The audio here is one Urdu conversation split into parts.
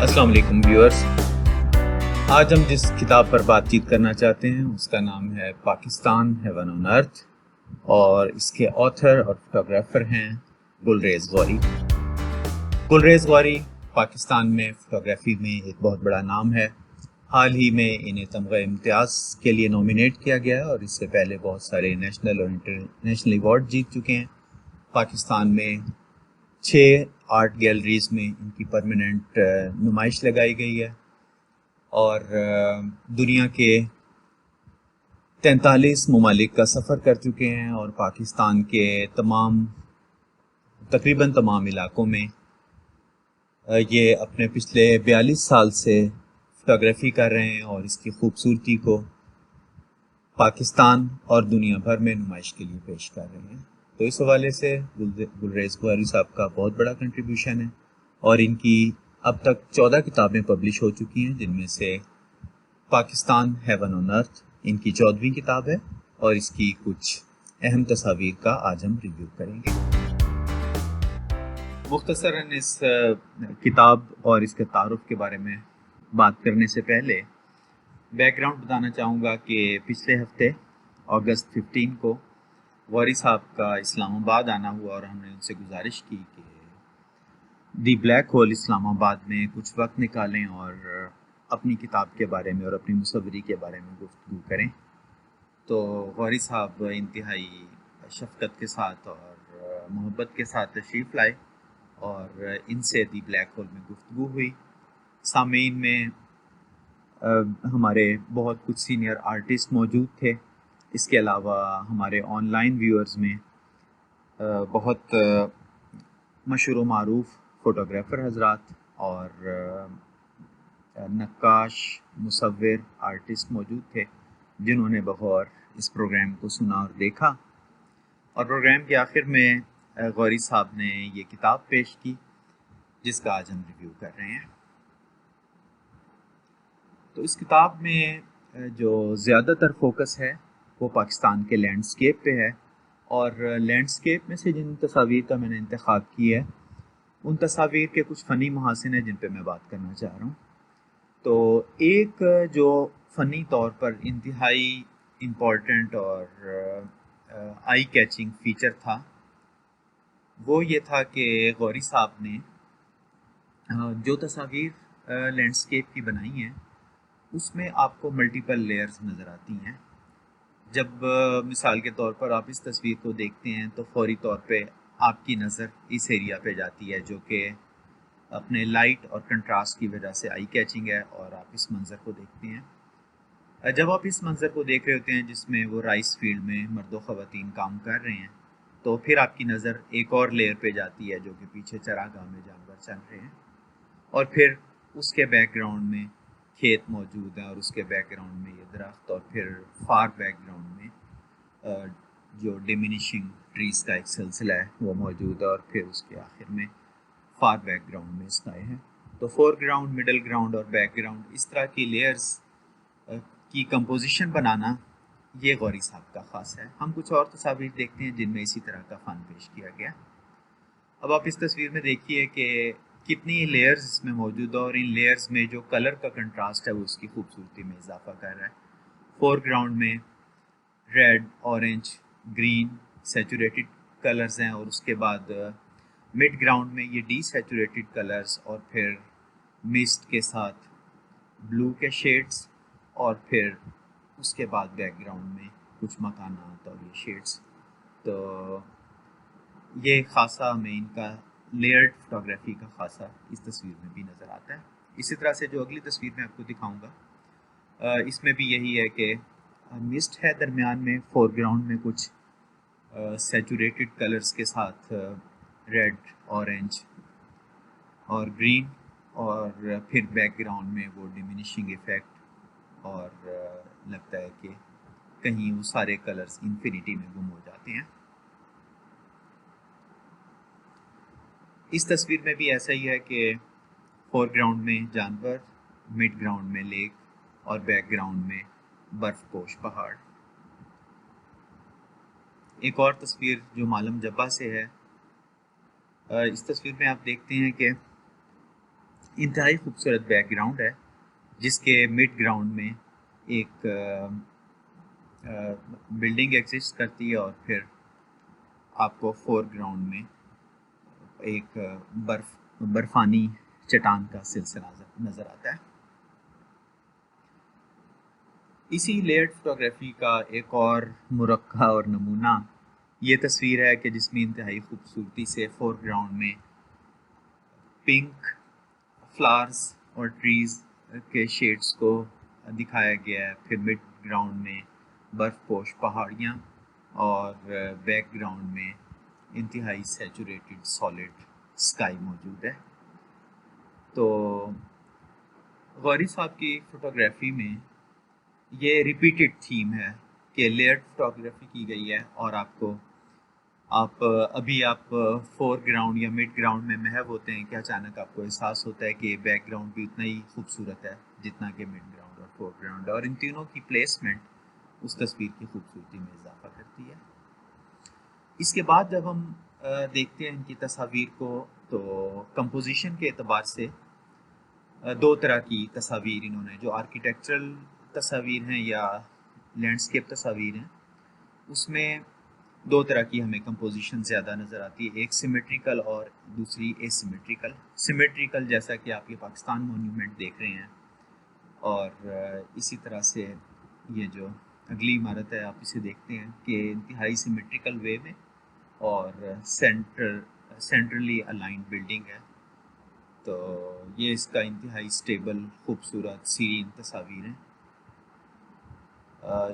السلام علیکم ویورز، آج ہم جس کتاب پر بات چیت کرنا چاہتے ہیں اس کا نام ہے پاکستان ہیون آن ارتھ، اور اس کے آتھر اور فوٹوگرافر ہیں گلریز غوری۔ گلریز غوری پاکستان میں فوٹوگرافی میں ایک بہت بڑا نام ہے۔ حال ہی میں انہیں تمغہ امتیاز کے لیے نومینیٹ کیا گیا ہے، اور اس سے پہلے بہت سارے نیشنل اور انٹرنیشنل ایوارڈ جیت چکے ہیں۔ پاکستان میں 6 آرٹ گیلریز میں ان کی پرماننٹ نمائش لگائی گئی ہے، اور دنیا کے 43 ممالک کا سفر کر چکے ہیں، اور پاکستان کے تقریباً تمام علاقوں میں یہ اپنے پچھلے 42 سال سے فوٹوگرافی کر رہے ہیں، اور اس کی خوبصورتی کو پاکستان اور دنیا بھر میں نمائش کے لیے پیش کر رہے ہیں۔ تو اس حوالے سے گلریز غوری صاحب کا بہت بڑا کنٹریبیوشن ہے، اور ان کی اب تک 14 کتابیں پبلش ہو چکی ہیں، جن میں سے پاکستان ہیون آن ارتھ ان کی 14ویں کتاب ہے، اور اس کی کچھ اہم تصاویر کا آج ہم ریویو کریں گے۔ مختصراً اس کتاب اور اس کے تعارف کے بارے میں بات کرنے سے پہلے بیک گراؤنڈ بتانا چاہوں گا کہ پچھلے ہفتے اگست 15 کو غوری صاحب کا اسلام آباد آنا ہوا، اور ہم نے ان سے گزارش کی کہ دی بلیک ہول اسلام آباد میں کچھ وقت نکالیں اور اپنی کتاب کے بارے میں اور اپنی مصوری کے بارے میں گفتگو کریں۔ تو غوری صاحب انتہائی شفقت کے ساتھ اور محبت کے ساتھ تشریف لائے، اور ان سے دی بلیک ہول میں گفتگو ہوئی۔ سامعین میں ہمارے بہت کچھ سینئر آرٹسٹ موجود تھے، اس کے علاوہ ہمارے آن لائن ویورز میں بہت مشہور و معروف فوٹوگرافر حضرات اور نقاش، مصور، آرٹسٹ موجود تھے، جنہوں نے بغور اس پروگرام کو سنا اور دیکھا۔ اور پروگرام کے آخر میں غوری صاحب نے یہ کتاب پیش کی، جس کا آج ہم ریویو کر رہے ہیں۔ تو اس کتاب میں جو زیادہ تر فوکس ہے وہ پاکستان کے لینڈسکیپ پہ ہے، اور لینڈسکیپ میں سے جن تصاویر کا میں نے انتخاب کی ہے ان تصاویر کے کچھ فنی محاسن ہیں جن پہ میں بات کرنا چاہ رہا ہوں۔ تو ایک جو فنی طور پر انتہائی امپورٹنٹ اور آئی کیچنگ فیچر تھا، وہ یہ تھا کہ غوری صاحب نے جو تصاویر لینڈسکیپ کی بنائی ہیں اس میں آپ کو ملٹیپل لیئرز نظر آتی ہیں۔ جب مثال کے طور پر آپ اس تصویر کو دیکھتے ہیں تو فوری طور پہ آپ کی نظر اس ایریا پہ جاتی ہے، جو کہ اپنے لائٹ اور کنٹراسٹ کی وجہ سے آئی کیچنگ ہے، اور آپ اس منظر کو دیکھتے ہیں۔ جب آپ اس منظر کو دیکھ رہے ہوتے ہیں جس میں وہ رائس فیلڈ میں مرد و خواتین کام کر رہے ہیں، تو پھر آپ کی نظر ایک اور لیئر پہ جاتی ہے جو کہ پیچھے چراگاہ میں جانور چل رہے ہیں، اور پھر اس کے بیک گراؤنڈ میں کھیت موجود ہیں، اور اس کے بیک گراؤنڈ میں یہ درخت، اور پھر فار بیک گراؤنڈ میں جو ڈیمینیشنگ ٹریز کا ایک سلسلہ ہے وہ موجود ہے، اور پھر اس کے آخر میں فار بیک گراؤنڈ میں اسکائی ہے۔ تو فور گراؤنڈ، مڈل گراؤنڈ اور بیک گراؤنڈ، اس طرح کی لیئرز کی کمپوزیشن بنانا یہ غوری صاحب کا خاص ہے۔ ہم کچھ اور تصاویر دیکھتے ہیں جن میں اسی طرح کا فن پیش کیا گیا۔ اب آپ اس تصویر میں دیکھیے کہ کتنی لیئرز اس میں موجود ہے، اور ان لیئرز میں جو کلر کا کنٹراسٹ ہے وہ اس کی خوبصورتی میں اضافہ کر رہا ہے۔ فور گراؤنڈ میں red, orange, green saturated colours ہیں، اور اس کے بعد مڈ گراؤنڈ میں یہ ڈی سیچوریٹڈ کلرز، اور پھر مسٹ کے ساتھ بلو کے شیڈز، اور پھر اس کے بعد بیک گراؤنڈ میں کچھ مکانات اور یہ شیڈز۔ تو یہ خاصا ہمیں ان کا لیئرڈ فوٹوگرافی کا خاصا اس تصویر میں بھی نظر آتا ہے۔ اسی طرح سے جو اگلی تصویر میں آپ کو دکھاؤں گا اس میں بھی یہی ہے کہ مسٹ ہے درمیان میں، فور گراؤنڈ میں کچھ سیچوریٹڈ کلرز کے ساتھ ریڈ، اورنج اور گرین، اور پھر بیک گراؤنڈ میں وہ ڈیمینیشنگ ایفیکٹ، اور لگتا ہے کہ کہیں وہ سارے کلرز انفینیٹی میں گم ہو جاتے ہیں۔ اس تصویر میں بھی ایسا ہی ہے کہ فور گراؤنڈ میں جانور، مڈ گراؤنڈ میں لیک، اور بیک گراؤنڈ میں برف پوش پہاڑ۔ ایک اور تصویر جو مالم جبہ سے ہے، اس تصویر میں آپ دیکھتے ہیں کہ انتہائی خوبصورت بیک گراؤنڈ ہے جس کے مڈ گراؤنڈ میں ایک بلڈنگ ایگزسٹ کرتی ہے اور پھر آپ کو فور گراؤنڈ میں ایک برفانی چٹان کا سلسلہ نظر آتا ہے. اسی لیئرڈ فوٹوگرافی کا ایک اور مرقع اور نمونہ یہ تصویر ہے کہ جس میں انتہائی خوبصورتی سے فور گراؤنڈ میں پنک فلاورز اور ٹریز کے شیڈز کو دکھایا گیا ہے. پھر مڈ گراؤنڈ میں برف پوش پہاڑیاں اور بیک گراؤنڈ میں انتہائی سیچوریٹڈ سالڈ اسکائی موجود ہے. تو غوری صاحب کی فوٹوگرافی میں یہ ریپیٹڈ تھیم ہے کہ لیئرڈ فوٹوگرافی کی گئی ہے اور آپ فور گراؤنڈ یا مڈ گراؤنڈ میں محو ہوتے ہیں کہ اچانک آپ کو احساس ہوتا ہے کہ بیک گراؤنڈ بھی اتنا ہی خوبصورت ہے جتنا کہ مڈ گراؤنڈ اور فور گراؤنڈ ہے، اور ان تینوں کی پلیسمنٹ اس تصویر کی خوبصورتی میں اضافہ کرتی ہے. اس کے بعد جب ہم دیکھتے ہیں ان کی تصاویر کو تو کمپوزیشن کے اعتبار سے دو طرح کی تصاویر انہوں نے، جو آرکیٹیکچرل تصاویر ہیں یا لینڈسکیپ تصاویر ہیں، اس میں دو طرح کی ہمیں کمپوزیشن زیادہ نظر آتی ہے، ایک سیمیٹریکل اور دوسری اے سیمیٹریکل. سیمیٹریکل جیسا کہ آپ یہ پاکستان مونیومنٹ دیکھ رہے ہیں، اور اسی طرح سے یہ جو اگلی عمارت ہے آپ اسے دیکھتے ہیں کہ انتہائی سیمیٹریکل وے میں اور سینٹرلی الائنڈ بلڈنگ ہے. تو یہ اس کا انتہائی سٹیبل خوبصورت سیرین تصاویر ہیں.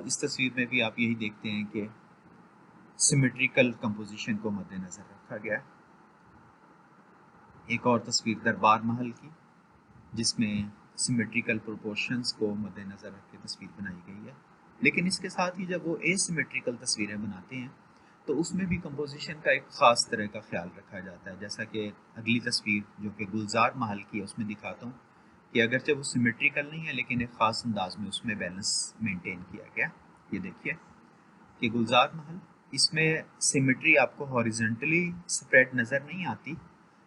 اس تصویر میں بھی آپ یہی دیکھتے ہیں کہ سیمیٹریکل کمپوزیشن کو مد نظر رکھا گیا ہے. ایک اور تصویر دربار محل کی جس میں سیمیٹریکل پروپورشنز کو مد نظر رکھ کے تصویر بنائی گئی ہے. لیکن اس کے ساتھ ہی جب وہ اے سیمیٹریکل تصویریں بناتے ہیں تو اس میں بھی کمپوزیشن کا ایک خاص طرح کا خیال رکھا جاتا ہے، جیسا کہ اگلی تصویر جو کہ گلزار محل کی ہے اس میں دکھاتا ہوں کہ اگرچہ وہ سیمیٹریکل نہیں ہے لیکن ایک خاص انداز میں اس میں بیلنس مینٹین کیا گیا. یہ دیکھیے کہ گلزار محل، اس میں سیمیٹری آپ کو ہاریزنٹلی سپریڈ نظر نہیں آتی،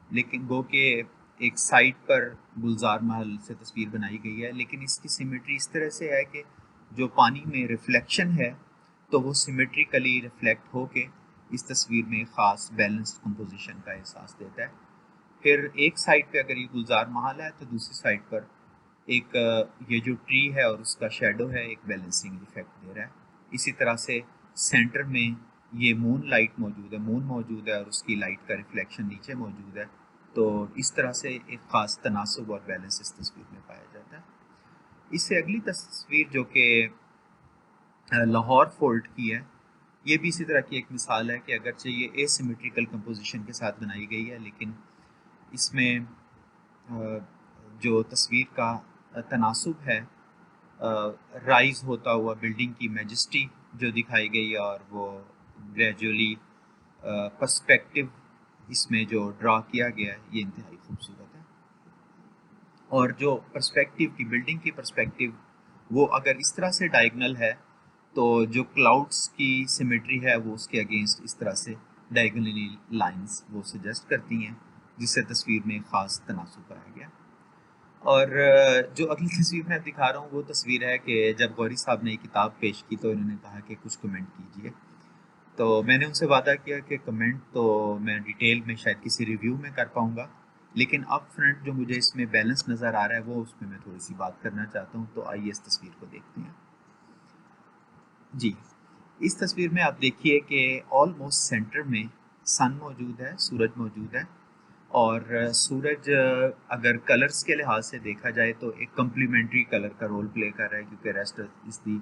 لیکن گو کہ ایک سائڈ پر گلزار محل سے تصویر بنائی گئی ہے، لیکن اس کی سیمیٹری اس طرح سے ہے کہ جو پانی میں ریفلیکشن ہے تو وہ سیمیٹریکلی ریفلیکٹ ہو کے اس تصویر میں خاص بیلنسڈ کمپوزیشن کا احساس دیتا ہے. پھر ایک سائڈ پہ اگر یہ گلزار محل ہے تو دوسری سائڈ پر ایک یہ جو ٹری ہے اور اس کا شیڈو ہے ایک بیلنسنگ ایفیکٹ دے رہا ہے. اسی طرح سے سینٹر میں یہ مون لائٹ موجود ہے اور اس کی لائٹ کا ریفلیکشن نیچے موجود ہے. تو اس طرح سے ایک خاص تناسب اور بیلنس اس تصویر میں پایا جاتا ہے. اس سے اگلی تصویر جو کہ لاہور فورٹ کی ہے، یہ بھی اسی طرح کی ایک مثال ہے کہ اگرچہ یہ اے سیمیٹریکل کمپوزیشن کے ساتھ بنائی گئی ہے لیکن اس میں جو تصویر کا تناسب ہے، رائز ہوتا ہوا بلڈنگ کی میجسٹی جو دکھائی گئی اور وہ گریجولی پرسپیکٹو اس میں جو ڈرا کیا گیا ہے یہ انتہائی خوبصورت ہے. اور جو پرسپیکٹو کی بلڈنگ کی پرسپیکٹو وہ اگر اس طرح سے ڈائگنل ہے تو جو کلاؤڈز کی سیمیٹری ہے وہ اس کے اگینسٹ اس طرح سے ڈائگنلی لائنز وہ سجیسٹ کرتی ہیں، جس سے تصویر میں خاص تناسب پایا گیا. اور جو اگلی تصویر میں دکھا رہا ہوں وہ تصویر ہے کہ جب غوری صاحب نے یہ کتاب پیش کی تو انہوں نے کہا کہ کچھ کمنٹ کیجئے. تو میں نے ان سے وعدہ کیا کہ کمنٹ تو میں ڈیٹیل میں شاید کسی ریویو میں کر پاؤں گا، لیکن اپ فرنٹ جو مجھے اس میں بیلنس نظر آ رہا ہے وہ اس میں تھوڑی سی بات کرنا چاہتا ہوں. تو آئیے اس تصویر کو دیکھتے ہیں. جی، اس تصویر میں آپ دیکھیے کہ آلموسٹ سینٹر میں سن موجود ہے، سورج موجود ہے، اور سورج اگر کلرز کے لحاظ سے دیکھا جائے تو ایک کمپلیمنٹری کلر کا رول پلے کر رہا ہے، کیونکہ rest is the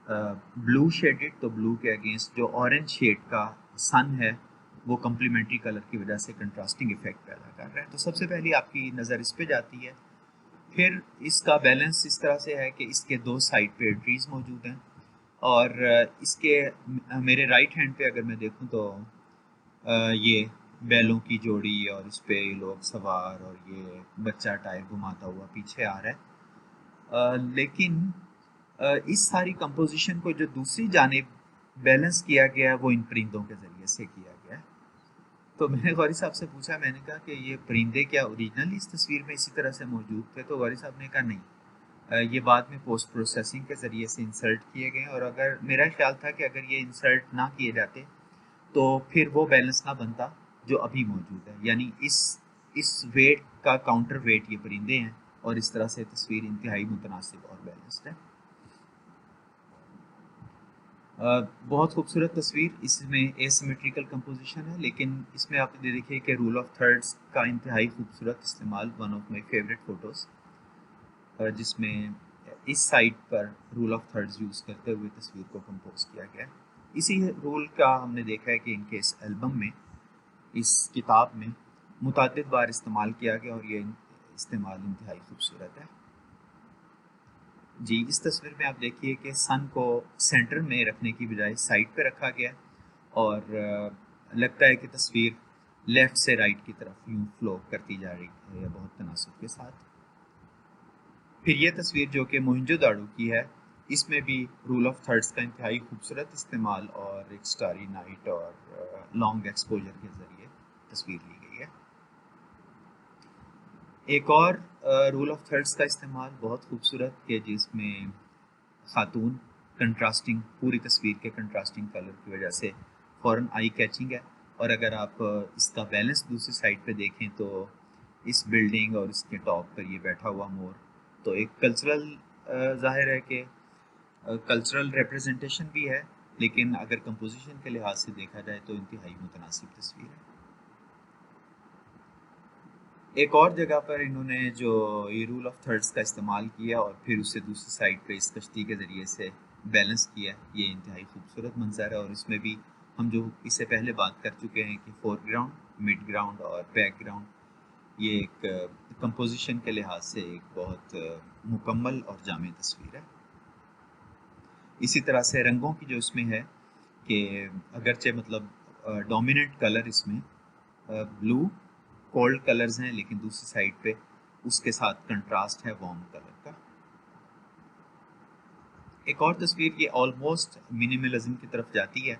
blue shaded. تو بلو کے اگینسٹ جو اورنج شیڈ کا سن ہے وہ کمپلیمنٹری کلر کی وجہ سے کنٹراسٹنگ ایفیکٹ پیدا کر رہا ہے. تو سب سے پہلے آپ کی نظر اس پہ جاتی ہے. پھر اس کا بیلنس اس طرح سے ہے کہ اس کے دو سائڈ پہ ٹریز موجود ہیں، اور اس کے میرے رائٹ ہینڈ پہ اگر میں دیکھوں تو یہ بیلوں کی جوڑی اور اس پہ لوگ سوار اور یہ بچہ ٹائر گھماتا ہوا پیچھے آ رہا ہے. لیکن اس ساری کمپوزیشن کو جو دوسری جانب بیلنس کیا گیا ہے وہ ان پرندوں کے ذریعے سے کیا گیا ہے. تو میں نے غوری صاحب سے پوچھا، میں نے کہا کہ یہ پرندے کیا اوریجنلی اس تصویر میں اسی طرح سے موجود تھے؟ تو غوری صاحب نے کہا نہیں، یہ بعد میں پوسٹ پروسیسنگ کے ذریعے سے انسرٹ کیے گئے، اور اگر میرا خیال تھا کہ اگر یہ انسرٹ نہ کیے جاتے تو پھر وہ بیلنس نہ بنتا جو ابھی موجود ہے، یعنی اس ویٹ کا کاؤنٹر ویٹ یہ پرندے ہیں، اور اس طرح سے تصویر انتہائی متناسب اور بیلنسڈ ہے۔ بہت خوبصورت تصویر، اس میں ایسیمیٹریکل کمپوزیشن ہے، لیکن اس میں آپ یہ دیکھیے کہ رول آف تھرڈز کا انتہائی خوبصورت استعمال، one of my favourite photos, جس میں اس سائٹ پر رول آف تھرڈز یوز کرتے ہوئے تصویر کو کمپوز کیا گیا ہے۔ اسی رول کا ہم نے دیکھا ہے کہ ان کے اس البم میں، اس کتاب میں متعدد بار استعمال کیا گیا، اور یہ استعمال انتہائی خوبصورت ہے۔ جی، اس تصویر میں آپ دیکھیے کہ سن کو سینٹر میں رکھنے کی بجائے سائڈ پہ رکھا گیا، اور لگتا ہے کہ تصویر لیفٹ سے رائٹ کی طرف یوں فلو کرتی جا رہی ہے بہت تناسب کے ساتھ۔ پھر یہ تصویر جو کہ موہنجو داڑو کی ہے، اس میں بھی رول آف تھرڈز کا انتہائی خوبصورت استعمال اور ایک سٹاری نائٹ اور لانگ ایکسپوجر کے ذریعے تصویر لی گئی ہے۔ ایک اور رول آف تھرڈز کا استعمال بہت خوبصورت کہ جس میں خاتون کنٹراسٹنگ، پوری تصویر کے کنٹراسٹنگ کلر کی وجہ سے فوراً آئی کیچنگ ہے، اور اگر آپ اس کا بیلنس دوسری سائڈ پہ دیکھیں تو اس بلڈنگ اور اس کے ٹاپ پر یہ بیٹھا ہوا مور، تو ایک کلچرل ظاہر ہے کہ کلچرل ریپرزنٹیشن بھی ہے، لیکن اگر کمپوزیشن کے لحاظ سے دیکھا جائے تو انتہائی متناسب تصویر ہے۔ ایک اور جگہ پر انہوں نے جو یہ رول آف تھرڈز کا استعمال کیا اور پھر اسے دوسری سائڈ پہ اس کشتی کے ذریعے سے بیلنس کیا، یہ انتہائی خوبصورت منظر ہے، اور اس میں بھی ہم جو اس سے پہلے بات کر چکے ہیں کہ فور گراؤنڈ، مڈ گراؤنڈ اور بیک گراؤنڈ، یہ ایک کمپوزیشن کے لحاظ سے ایک بہت مکمل اور جامع تصویر ہے۔ اسی طرح سے رنگوں کی جو اس میں ہے کہ اگرچہ مطلب ڈومیننٹ کلر اس میں بلو کولڈ کلرز ہیں، لیکن دوسری سائڈ پہ اس کے ساتھ کنٹراسٹ ہے وارم کلر کا۔ ایک اور تصویر یہ آلموسٹ منیملزم کی طرف جاتی ہے،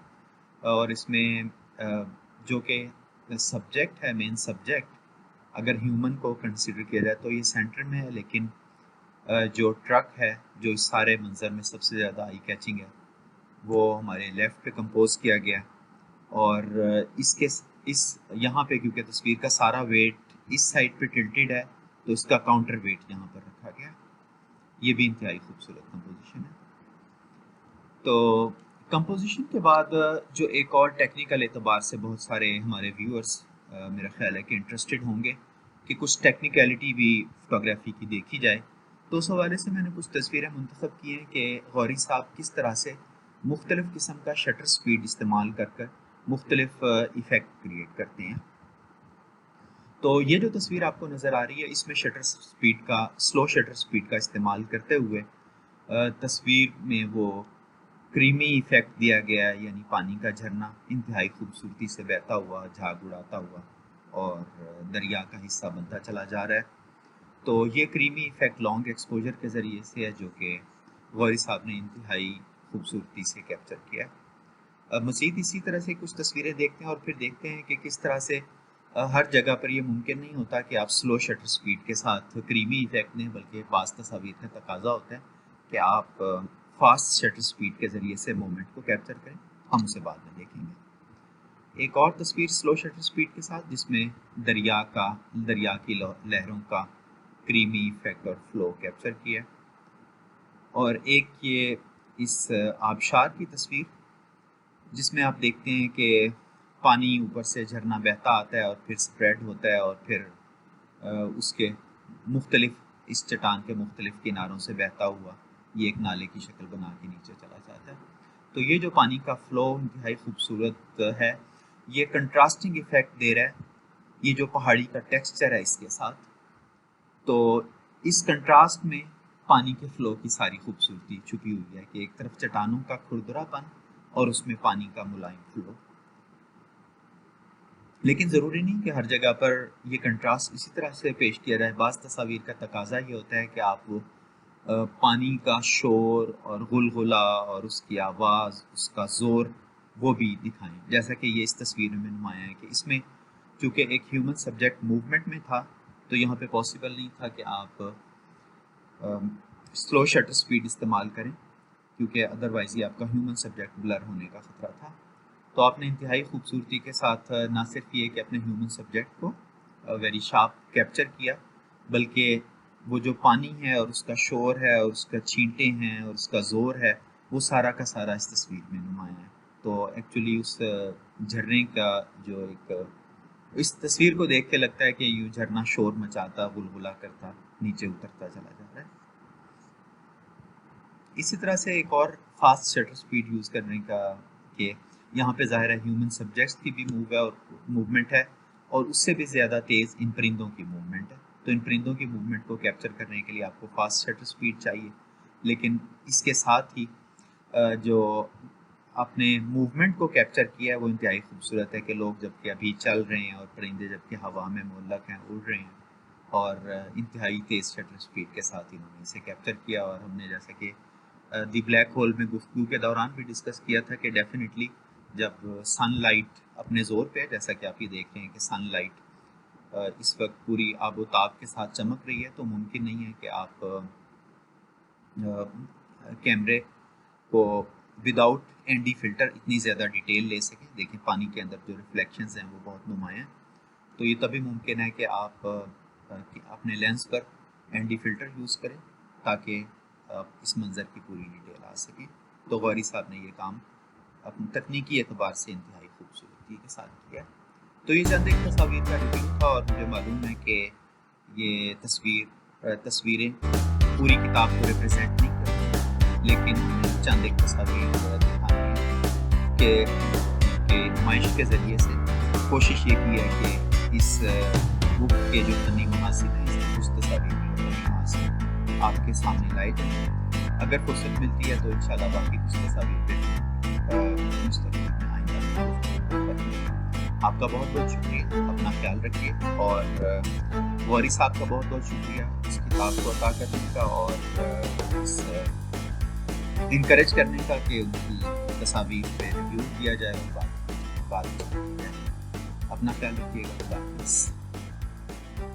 اور اس میں جو کہ سبجیکٹ ہے، مین سبجیکٹ اگر ہیومن کو کنسیڈر کیا جائے تو یہ سینٹر میں ہے، لیکن جو ٹرک ہے جو اس سارے منظر میں سب سے زیادہ آئی کیچنگ ہے، وہ ہمارے لیفٹ پہ کمپوز کیا گیا، اور اس یہاں پہ کیونکہ تصویر کا سارا ویٹ اس سائڈ پہ ٹلٹڈ ہے تو اس کا کاؤنٹر ویٹ یہاں پر رکھا گیا۔ یہ بھی انتہائی خوبصورت کمپوزیشن ہے۔ تو کمپوزیشن کے بعد جو ایک اور ٹیکنیکل اعتبار سے بہت سارے ہمارے ویورز میرا خیال ہے کہ انٹرسٹڈ ہوں گے کہ کچھ ٹیکنیکلٹی بھی فوٹوگرافی کی دیکھی جائے، تو اس حوالے سے میں نے کچھ تصویریں منتخب کی ہیں کہ غوری صاحب کس طرح سے مختلف قسم کا شٹر سپیڈ استعمال کر کر مختلف ایفیکٹ کریٹ کرتے ہیں۔ تو یہ جو تصویر آپ کو نظر آ رہی ہے، اس میں شٹر سپیڈ کا، سلو شٹر سپیڈ کا استعمال کرتے ہوئے تصویر میں وہ کریمی ایفیکٹ دیا گیا ہے، یعنی پانی کا جھرنا انتہائی خوبصورتی سے بہتا ہوا، جھاگ اڑاتا ہوا اور دریا کا حصہ بنتا چلا جا رہا ہے۔ تو یہ کریمی ایفیکٹ لانگ ایکسپوجر کے ذریعے سے ہے جو کہ غوری صاحب نے انتہائی خوبصورتی سے کیپچر کیا ہے۔ مزید اسی طرح سے کچھ تصویریں دیکھتے ہیں اور پھر دیکھتے ہیں کہ کس طرح سے ہر جگہ پر یہ ممکن نہیں ہوتا کہ آپ سلو شٹر سپیڈ کے ساتھ کریمی ایفیکٹ دیں، بلکہ بعض تصاویر کا تقاضا ہوتا ہے کہ آپ فاسٹ شٹر سپیڈ کے ذریعے سے مومنٹ کو کیپچر کریں، ہم اسے بعد میں دیکھیں گے۔ ایک اور تصویر سلو شٹر سپیڈ کے ساتھ جس میں دریا کی لہروں کا کریمی ایفیکٹ اور فلو کیپچر کیا، اور ایک یہ اس آبشار کی تصویر جس میں آپ دیکھتے ہیں کہ پانی اوپر سے جھرنا بہتا آتا ہے اور پھر سپریڈ ہوتا ہے، اور پھر اس کے مختلف، اس چٹان کے مختلف کناروں سے بہتا ہوا یہ ایک نالے کی شکل بنا کے نیچے چلا جاتا ہے۔ تو یہ جو پانی کا فلو انتہائی خوبصورت ہے، یہ کنٹراسٹنگ ایفیکٹ دے رہا ہے، یہ جو پہاڑی کا ٹیکسچر ہے اس کے ساتھ، تو اس کنٹراسٹ میں پانی کے فلو کی ساری خوبصورتی چھپی ہوئی ہے کہ ایک طرف چٹانوں کا کھردرا پن اور اس میں پانی کا ملائم فلو۔ لیکن ضروری نہیں کہ ہر جگہ پر یہ کنٹراسٹ اسی طرح سے پیش کیا جائے، بعض تصاویر کا تقاضا یہ ہوتا ہے کہ آپ وہ پانی کا شور اور غلغلہ اور اس کی آواز، اس کا زور وہ بھی دکھائیں، جیسا کہ یہ اس تصویر میں نمایاں ہے کہ اس میں چونکہ ایک ہیومن سبجیکٹ موومنٹ میں تھا تو یہاں پہ پاسبل نہیں تھا کہ آپ سلو شٹر سپیڈ استعمال کریں، کیونکہ ادروائز یہ آپ کا ہیومن سبجیکٹ بلر ہونے کا خطرہ تھا۔ تو آپ نے انتہائی خوبصورتی کے ساتھ نہ صرف یہ کہ اپنے ہیومن سبجیکٹ کو ویری شارپ کیپچر کیا، بلکہ وہ جو پانی ہے اور اس کا شور ہے اور اس کا چھینٹے ہیں اور اس کا زور ہے، وہ سارا کا سارا اس تصویر میں نمایاں ہے۔ تو ایکچولی اس جھرنے کا جو ایک اس تصویر کو دیکھ کے لگتا ہے کہ یہ جھرنا شور مچاتا، غلغلہ کرتا، نیچے اترتا چلا جاتا ہے۔ اسی طرح سے ایک اور فاسٹ شٹر سپیڈ یوز کرنے کا کہ یہاں پہ ظاہر ہے ہیومن سبجیکٹس کی بھی موومنٹ ہے اور اس سے بھی زیادہ تیز ان پرندوں کی موومنٹ ہے۔ تو ان پرندوں کی موومنٹ کو کیپچر کرنے کے لیے آپ کو فاسٹ شٹر سپیڈ چاہیے، لیکن اس کے ساتھ ہی جو آپ نے موومنٹ کو کیپچر کیا ہے وہ انتہائی خوبصورت ہے کہ لوگ جب کہ ابھی چل رہے ہیں اور پرندے جب کہ ہوا میں معلق ہیں، اڑ رہے ہیں، اور انتہائی تیز شٹر سپیڈ کے ساتھ انہوں نے اسے کیپچر کیا۔ اور ہم نے جیسا کہ دی بلیک ہول میں گفتگو کے دوران بھی ڈسکس کیا تھا کہ ڈیفینیٹلی جب سن لائٹ اپنے زور پہ، جیسا کہ آپ یہ دیکھ رہے ہیں کہ سن لائٹ اس وقت پوری آب و تاب کے ساتھ چمک رہی ہے، تو ممکن نہیں ہے کہ آپ کیمرے کو وداؤٹ این ڈی فلٹر اتنی زیادہ ڈیٹیل لے سکیں۔ دیکھیں پانی کے اندر جو ریفلیکشنز ہیں وہ بہت نمایاں ہیں، تو یہ تبھی ممکن ہے کہ آپ اپنے لینس پر این ڈی فلٹر یوز کریں تاکہ اس منظر کی پوری ڈیٹیل آ سکے۔ تو غوری صاحب نے یہ کام اپنی تکنیکی اعتبار سے انتہائی خوبصورتی کے ساتھ کیا۔ تو یہ چند ایک تصاویر کا ریویو تھا، اور مجھے معلوم ہے کہ یہ تصویریں پوری کتاب کو ریپرزینٹ نہیں کرتی، لیکن چند ایک تصاویر دکھانے ہیں کہ نمائش کے ذریعے سے کوشش یہ کی ہے کہ اس بک کے جو فنی مقاصد ہیں، اس کے کچھ تصاویر کے فنی مقاصد آپ کے سامنے لائے جائیں۔ اگر فرصت ملتی ہے تو انشاءاللہ باقی کچھ تصاویر پہ مستقبل میں آئندہ۔ آپ کا بہت بہت شکریہ، اپنا خیال رکھیے، اور غوری صاحب کا بہت بہت شکریہ اس کتاب کو عطا کرنے کا اور انکریج کرنے کا کہ ان کی تصاویر پہ ریویو کیا جائے اور بات اپنا خیال رکھیے گا۔ خدا حافظ۔